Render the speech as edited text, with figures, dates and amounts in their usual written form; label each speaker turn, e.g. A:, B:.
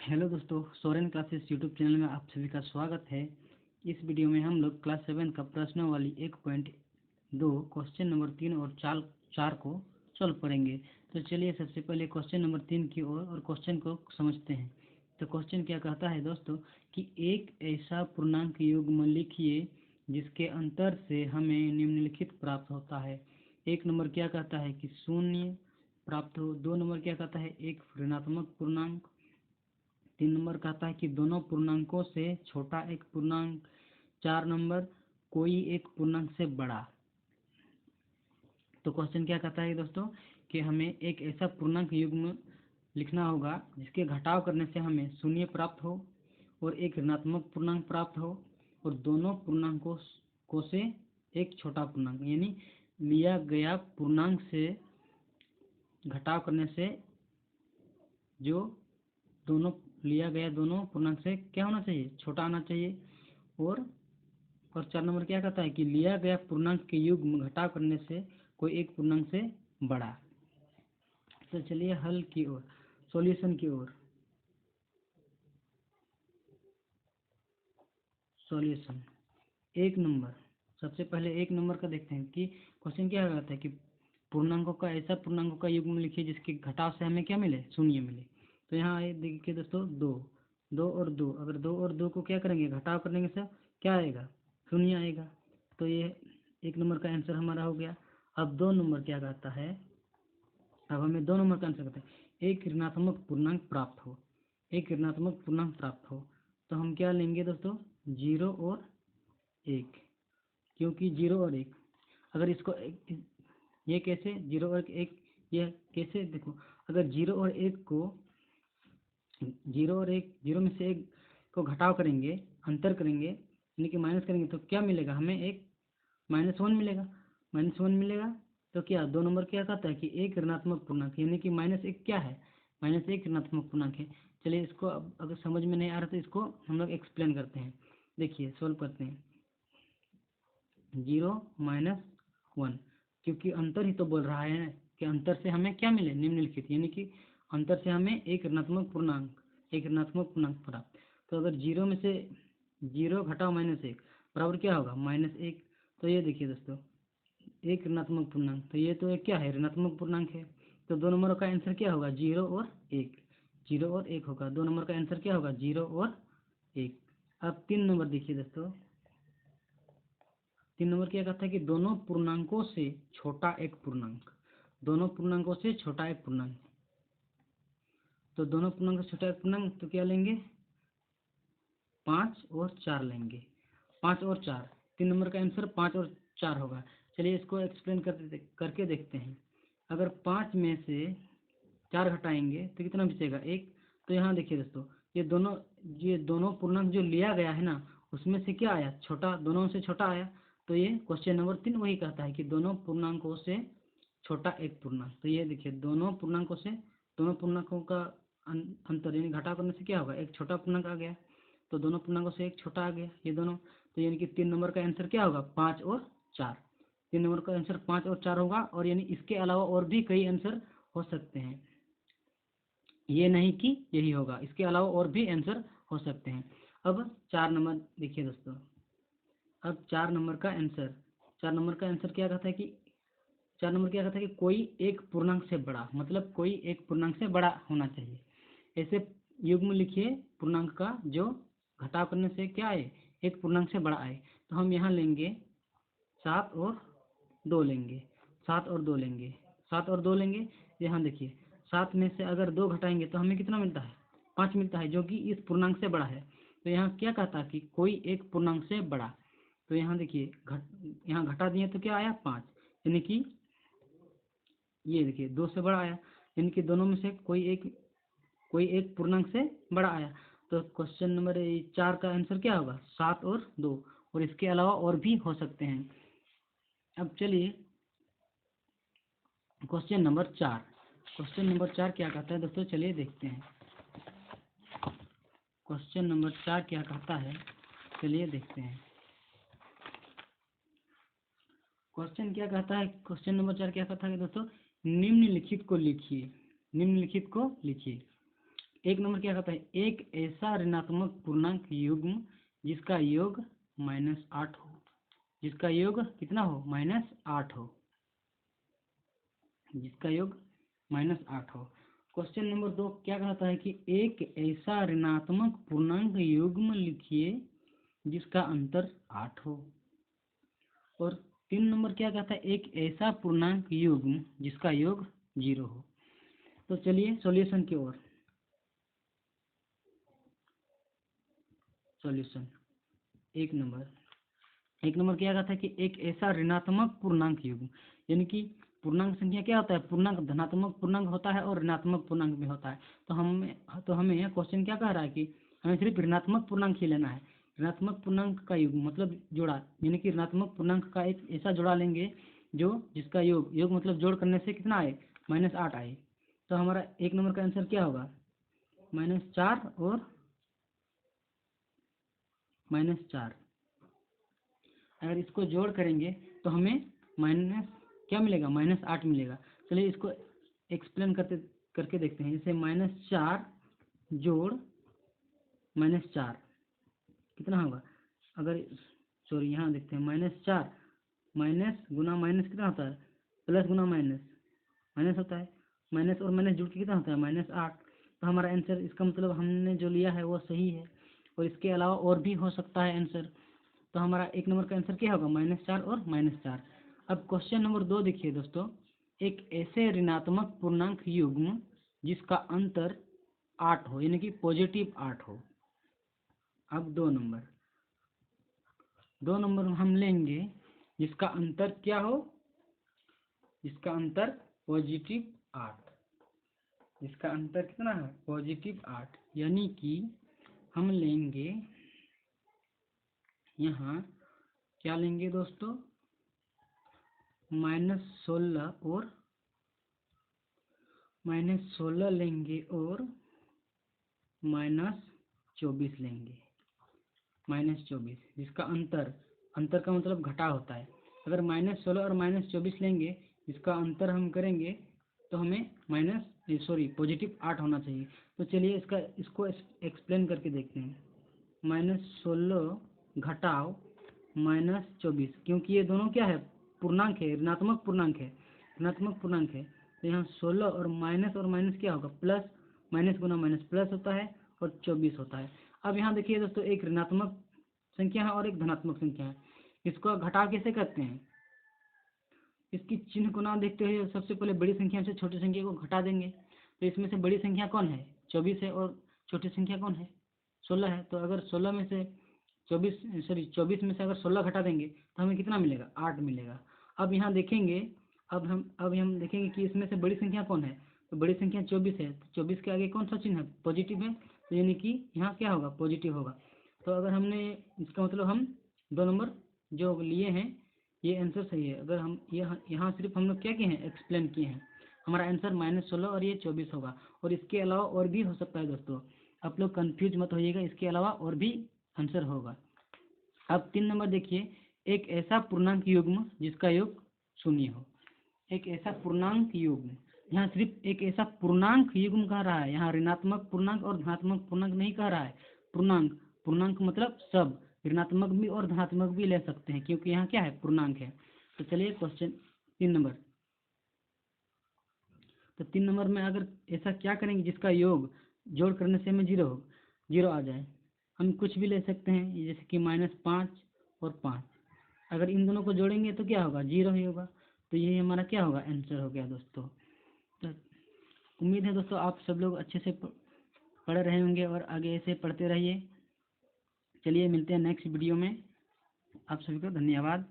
A: Hello दोस्तों, Soren classes YouTube channel में आप सभी का स्वागत है। इस वीडियो में हम लोग क्लास 7 का प्रश्नावली 1.2 क्वेश्चन नंबर 3 और चार को सॉल्व करेंगे। तो चलिए सबसे पहले क्वेश्चन नंबर 3 की ओर और क्वेश्चन को समझते हैं। तो क्वेश्चन क्या कहता है दोस्तों कि एक ऐसा पूर्णांक युग्म लिखिए जिसके अंतर से हमें निम्नलिखित प्राप्त होता है। एक नंबर क्या कहता है कि शून्य प्राप्त हो। दो नंबर क्या कहता है एक ऋणात्मक पूर्णांक। तीन नंबर कहता है कि दोनों पूर्णांकों से छोटा एक पूर्णांक। चार नंबर कोई एक पूर्णांक से बड़ा। तो क्वेश्चन क्या कहता है दोस्तों कि हमें एक ऐसा पूर्णांक युग्म लिखना होगा जिसके घटाव करने से हमें शून्य प्राप्त हो और एक ऋणात्मक पूर्णांक प्राप्त हो और दोनों पूर्णांकों को से एक छोटा पूर्णांक, यानी लिया गया पूर्णांक से घटाव करने से जो दोनों लिया गया दोनों पूर्णांक से क्या होना चाहिए, छोटा आना चाहिए। और चार नंबर क्या कहता है कि लिया गया पूर्णांक के युग्म घटाव करने से कोई एक पूर्णांक से बड़ा। तो चलिए हल की ओर, सॉल्यूशन की ओर। सॉल्यूशन एक नंबर, सबसे पहले एक नंबर का देखते हैं कि क्वेश्चन क्या कहता है कि पूर्णांकों का ऐसा पूर्णांकों का युग्म लिखिए जिसके घटाव से हमें क्या मिले, शून्य मिले। तो यहाँ देखिए दोस्तों, दो दो और दो, अगर दो और दो को क्या करेंगे, घटाव करने से क्या आएगा, शून्य आएगा। तो ये एक नंबर का आंसर हमारा हो गया। अब दो नंबर क्या कहता है, अब हमें दो नंबर का आंसर कहते हैं एक ऋणात्मक पूर्णांक प्राप्त हो। एक ऋणात्मक पूर्णांक प्राप्त हो तो हम क्या लेंगे दोस्तों, जीरो और एक। क्योंकि जीरो और एक, अगर इसको ये कैसे जीरो और एक, ये कैसे देखो, अगर जीरो और एक को, जीरो और एक, जीरो में से एक को घटाव करेंगे, अंतर करेंगे यानी कि माइनस करेंगे तो क्या मिलेगा हमें, एक -1 मिलेगा। -1 मिलेगा तो क्या दो नंबर क्या कहता है कि एक ऋणात्मक पूर्णांक, यानी कि -1 क्या है, -1 ऋणात्मक पूर्णांक है। चलिए इसको अब अगर समझ में नहीं आ रहा तो इसको हम लोग एक्सप्लेन करते हैं। देखिए सोल्व करते हैं। 0 - 1, क्योंकि अंतर ही तो बोल रहा है कि अंतर से हमें क्या मिले, निम्नलिखित, यानी कि अंतर से हमें एक ऋणात्मक पूर्णांक, एक ऋणात्मक पूर्णांक प्राप्त। तो अगर जीरो में से जीरो घटाओ -1 बराबर क्या होगा, -1। तो ये देखिए दोस्तों, एक ऋणात्मक पूर्णांक, तो ये तो एक क्या है, ऋणात्मक पूर्णांक है। तो दो नंबर का आंसर क्या होगा, जीरो और एक, जीरो और एक होगा। दो नंबर का आंसर क्या होगा, जीरो और एक। अब तीन नंबर देखिए दोस्तों, तीन नंबर क्या कहता है कि दोनों पूर्णांकों से छोटा एक पूर्णांक, दोनों पूर्णांकों से छोटा एक पूर्णांक। तो दोनों पूर्णांकों से छोटा एक पूर्णांक तो क्या लेंगे, 5 और 4 लेंगे। 5 और 4, तीन नंबर का आंसर 5 और 4 होगा। चलिए इसको एक्सप्लेन करके देखते हैं। अगर 5 में से 4 घटाएंगे तो कितना बचेगा, एक। तो यहाँ देखिए दोस्तों, ये दोनों पूर्णांक जो लिया गया है ना, उसमें से क्या आया, छोटा, दोनों से छोटा आया। तो ये क्वेश्चन नंबर 3 वही कहता है कि दोनों पूर्णांकों से छोटा एक पूर्णांक। तो ये देखिए दोनों पूर्णांकों से, दोनों पूर्णांकों का अंतर यानी घटाव करने से क्या होगा, एक छोटा पूर्णांक आ गया। तो दोनों पूर्णांकों से एक छोटा आ गया ये दोनों। तो यानी कि तीन नंबर का आंसर क्या होगा, 5 और 4। तीन नंबर का आंसर 5 और 4 होगा। और यानी इसके अलावा और भी कई आंसर हो सकते हैं, ये नहीं कि यही होगा, इसके अलावा और भी आंसर हो सकते हैं। अब चार नंबर देखिए दोस्तों, अब चार नंबर का आंसर, चार नंबर का आंसर क्या कहता है कि, चार नंबर क्या कहता है कि कोई एक पूर्णांक से बड़ा, मतलब कोई एक पूर्णांक से बड़ा होना चाहिए। ऐसे युग्म लिखिए पूर्णांक का जो घटाव करने से क्या आए, एक पूर्णांक से बड़ा आए। तो हम यहाँ लेंगे 7 और 2 लेंगे, 7 और 2 लेंगे, 7 और 2 लेंगे। यहाँ देखिए 7 में से अगर 2 घटाएंगे तो हमें कितना मिलता है, 5 मिलता है, जो कि इस पूर्णांक से बड़ा है। तो यहाँ क्या कहता है कि कोई एक पूर्णांक से बड़ा। तो यहाँ देखिए यहाँ घटा दिए तो क्या आया, 5, यानी कि ये देखिए 2 से बड़ा आया, यानी कि दोनों में से कोई एक पूर्णांक से बड़ा आया। तो क्वेश्चन नंबर 4 का आंसर क्या होगा, 7 और 2, और इसके अलावा और भी हो सकते हैं। अब चलिए क्वेश्चन नंबर 4, क्वेश्चन नंबर 4 क्या कहता है दोस्तों, चलिए देखते हैं। क्वेश्चन नंबर 4 क्या कहता है, चलिए देखते हैं। क्वेश्चन क्या कहता है, क्वेश्चन नंबर 4 क्या कहता है दोस्तों, निम्नलिखित को लिखिए, निम्नलिखित को लिखिए। एक नंबर क्या कहता है, एक ऐसा ऋणात्मक पूर्णांक युग्म जिसका योग -8 हो, जिसका योग कितना हो, -8 हो, जिसका योग -8 हो। क्वेश्चन नंबर 2 क्या कहता है कि एक ऐसा ऋणात्मक पूर्णांक युग्म लिखिए जिसका अंतर 8 हो। और 3 नंबर क्या कहता है, एक ऐसा पूर्णांक युग्म जिसका योग 0 हो। तो चलिए सॉल्यूशन की ओर। सॉल्यूशन एक नंबर क्या कहता है कि एक ऐसा ऋणात्मक पूर्णांक युग्म, यानी कि पूर्णांक संख्या क्या होता है, पूर्णांक धनात्मक पूर्णांक होता है और ऋणात्मक पूर्णांक भी होता है। तो हमें क्वेश्चन क्या कह रहा है कि हमें सिर्फ ऋणात्मक पूर्णांक ही लेना है। ऋणात्मक पूर्णांक का युग्म मतलब जोड़ा, यानी कि ऋणात्मक पूर्णांक का एक ऐसा जोड़ा लेंगे जो जिसका योग मतलब जोड़ करने से कितना आए, -8 आए। तो हमारा एक नंबर का आंसर क्या होगा, -4 और -4। अगर इसको जोड़ करेंगे तो हमें माइनस क्या मिलेगा, -8 मिलेगा। चलिए इसको एक्सप्लेन करके देखते हैं। जैसे -4 जोड़ -4 कितना होगा, अगर सॉरी यहाँ देखते हैं, -4 माइनस गुना माइनस कितना होता है, प्लस गुना माइनस माइनस होता है, माइनस और माइनस जुड़ के कितना होता है, -8। तो हमारा आंसर, इसका मतलब हमने जो लिया है वो सही है, और इसके अलावा और भी हो सकता है आंसर। तो हमारा एक नंबर का आंसर क्या होगा, -4 और -4। अब क्वेश्चन नंबर 2 देखिए दोस्तों, एक ऐसे ऋणात्मक पूर्णांक युग्म जिसका अंतर 8 हो, यानी कि पॉजिटिव 8 हो। अब 2 नंबर हम लेंगे जिसका अंतर क्या हो, जिसका अंतर +8, जिसका अंतर कितना है, +8, यानी कि हम लेंगे यहाँ क्या लेंगे दोस्तों, -16 और -16 लेंगे और -24 लेंगे, -24, जिसका अंतर का मतलब घटा होता है। अगर -16 और -24 लेंगे, इसका अंतर हम करेंगे तो हमें +8 होना चाहिए। तो चलिए इसको एक्सप्लेन करके देखते हैं। -16 घटाओ -24, क्योंकि ये दोनों क्या है, पूर्णांक है, ऋणात्मक पूर्णांक है। तो यहाँ 16 और माइनस क्या होगा, प्लस, माइनस गुना माइनस प्लस होता है और 24 होता है। अब यहाँ देखिए दोस्तों, एक ऋणात्मक संख्या है और एक धनात्मक संख्या है। इसको घटाव कैसे करते हैं, इसकी चिन्ह को ना देखते हुए सबसे पहले बड़ी संख्या से छोटी संख्या को घटा देंगे। तो इसमें से बड़ी संख्या कौन है, 24 है, और छोटी संख्या कौन है, 16 है। तो अगर 16 में से 24 में से अगर 16 घटा देंगे तो हमें कितना मिलेगा, 8 मिलेगा। अब यहाँ देखेंगे, अब हम देखेंगे कि इसमें से बड़ी संख्या कौन है, तो बड़ी संख्या 24 है। तो 24 के आगे कौन सा चिन्ह है, पॉजिटिव है, तो यानी कि यहाँ क्या होगा, पॉजिटिव होगा। तो अगर हमने, इसका मतलब हम 2 नंबर जो लिए हैं ये आंसर सही है। अगर हम यहाँ सिर्फ हम लोग क्या किए हैं, एक्सप्लेन किए हैं। हमारा आंसर -16 और ये 24 होगा। और इसके अलावा और भी हो सकता है दोस्तों, आप लोग कंफ्यूज मत होइएगा, इसके अलावा और भी आंसर होगा। अब 3 नंबर देखिए, एक ऐसा पूर्णांक युग्म जिसका योग 0 हो। एक ऐसा पूर्णांक युग्म, यहाँ सिर्फ एक ऐसा पूर्णांक युग्म कह रहा है, यहाँ ऋणात्मक पूर्णांक और धनात्मक पूर्णांक नहीं कह रहा है। पूर्णांक मतलब सब, ऋणात्मक भी और धनात्मक भी ले सकते हैं, क्योंकि यहाँ क्या है, पूर्णांक है। तो चलिए क्वेश्चन 3 नंबर, तो 3 नंबर में अगर ऐसा क्या करेंगे जिसका योग जोड़ करने से हमें जीरो आ जाए। हम कुछ भी ले सकते हैं, जैसे कि -5 और 5, अगर इन दोनों को जोड़ेंगे तो क्या होगा, 0 ही होगा। तो यही हमारा क्या होगा, आंसर हो गया दोस्तों। तो उम्मीद है दोस्तों आप सब लोग अच्छे से पढ़ रहे होंगे और आगे ऐसे पढ़ते रहिए। चलिए मिलते हैं नेक्स्ट वीडियो में, आप सभी को धन्यवाद।